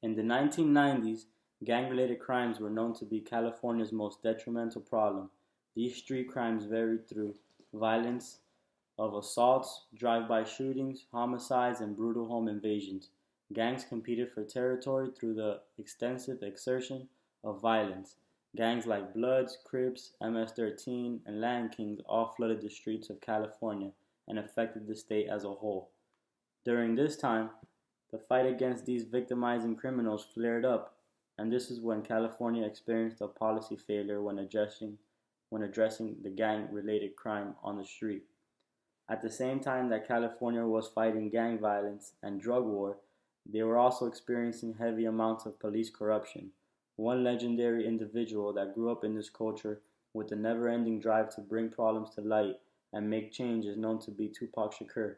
In the 1990s, gang-related crimes were known to be California's most detrimental problem. These street crimes varied through violence of assaults, drive-by shootings, homicides, and brutal home invasions. Gangs competed for territory through the extensive exertion of violence. Gangs like Bloods, Crips, MS-13, and Land Kings all flooded the streets of California and affected the state as a whole. During this time, the fight against these victimizing criminals flared up, and this is when California experienced a policy failure when addressing the gang-related crime on the street. At the same time that California was fighting gang violence and drug war, they were also experiencing heavy amounts of police corruption. One legendary individual that grew up in this culture with a never-ending drive to bring problems to light and make change is known to be Tupac Shakur.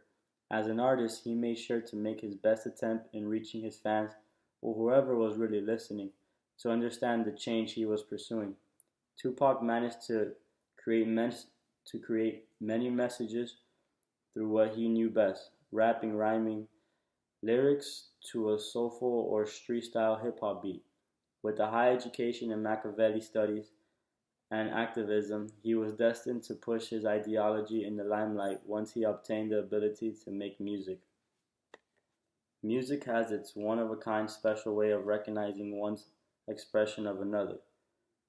As an artist, he made sure to make his best attempt in reaching his fans, or whoever was really listening, to understand the change he was pursuing. Tupac managed to create many messages through what he knew best, rapping, rhyming lyrics to a soulful or street-style hip-hop beat. With a high education in Machiavelli studies and activism, he was destined to push his ideology in the limelight once he obtained the ability to make music. Music has its one-of-a-kind special way of recognizing one's expression of another.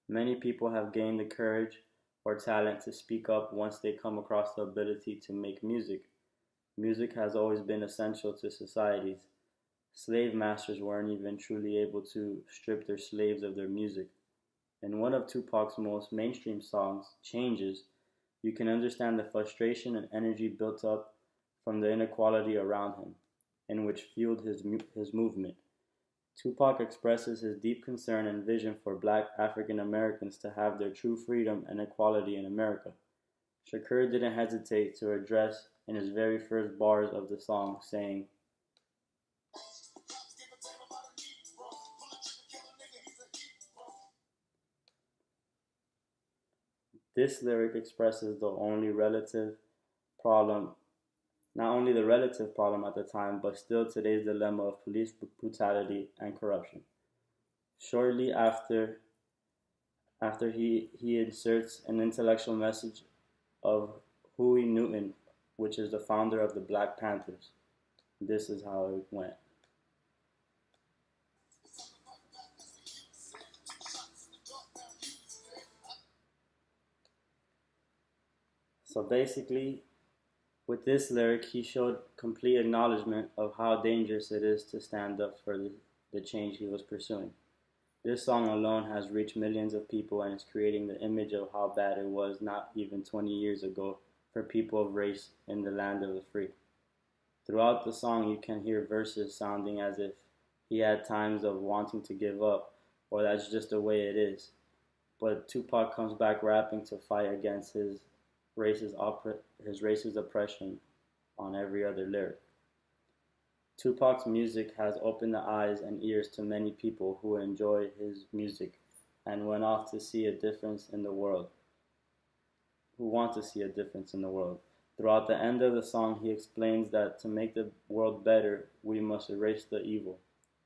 Many people have gained the courage or talent to speak up once they come across the ability to make music. Music has always been essential to societies. Slave masters weren't even truly able to strip their slaves of their music. In one of Tupac's most mainstream songs, Changes, you can understand the frustration and energy built up from the inequality around him, and which fueled his movement. Tupac expresses his deep concern and vision for black African Americans to have their true freedom and equality in America. Shakur didn't hesitate to address in his very first bars of the song, saying, this lyric expresses problem, not only the relative problem at the time, but still today's dilemma of police brutality and corruption. Shortly after he inserts an intellectual message of Huey Newton, which is the founder of the Black Panthers. This is how it went. So basically, with this lyric, he showed complete acknowledgement of how dangerous it is to stand up for the change he was pursuing. This song alone has reached millions of people and is creating the image of how bad it was not even 20 years ago for people of race in the land of the free. Throughout the song, you can hear verses sounding as if he had times of wanting to give up, or that's just the way it is. But Tupac comes back rapping to fight against his racist oppression on every other lyric. Tupac's music has opened the eyes and ears to many people who enjoy his music and went off to see a difference in the world, who want to see a difference in the world. Throughout the end of the song, he explains that to make the world better, we must erase the evil.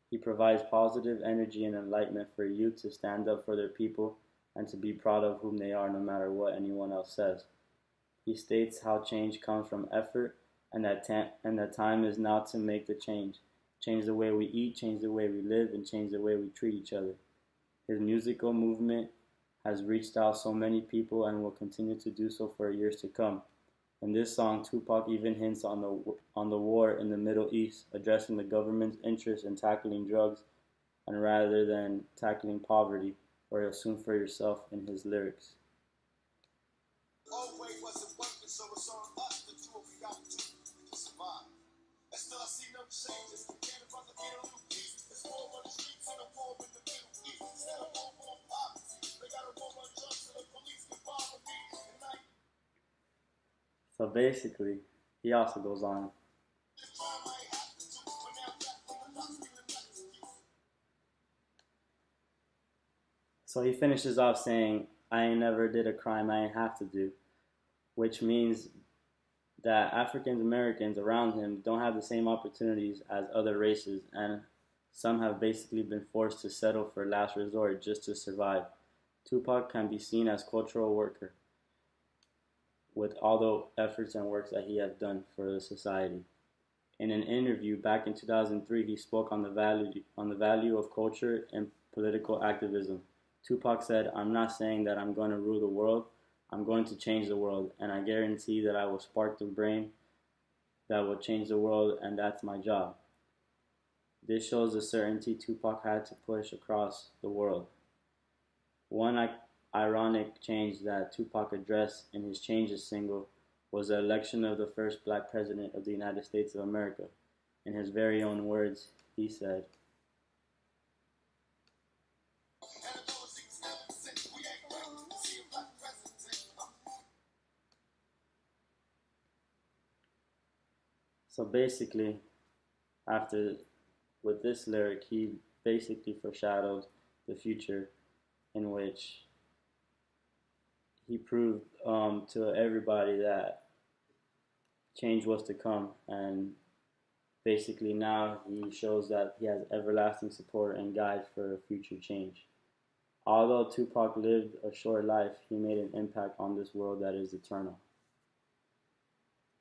He provides positive energy and enlightenment for youth to stand up for their people and to be proud of whom they are no matter what anyone else says. He states how change comes from effort and that time is now to make the change. Change the way we eat, change the way we live, and change the way we treat each other. His musical movement has reached out so many people and will continue to do so for years to come. In this song, Tupac even hints on the war in the Middle East, addressing the government's interest in tackling drugs and rather than tackling poverty, or assume for yourself in his lyrics. So basically, he also goes on. So he finishes off saying, I ain't never did a crime I ain't have to do, which means that African Americans around him don't have the same opportunities as other races, and Some have basically been forced to settle for last resort just to survive. Tupac can be seen as cultural worker with all the efforts and works that he has done for the society. In an interview back in 2003, he spoke on the value of culture and political activism. Tupac said, "I'm not saying that I'm going to rule the world. I'm going to change the world, and I guarantee that I will spark the brain that will change the world, and that's my job." This shows the certainty Tupac had to push across the world. One ironic change that Tupac addressed in his Changes single was the election of the first black president of the United States of America. In his very own words, he said, so basically, after with this lyric, he basically foreshadowed the future in which he proved to everybody that change was to come, and basically now he shows that he has everlasting support and guide for future change. Although Tupac lived a short life, he made an impact on this world that is eternal.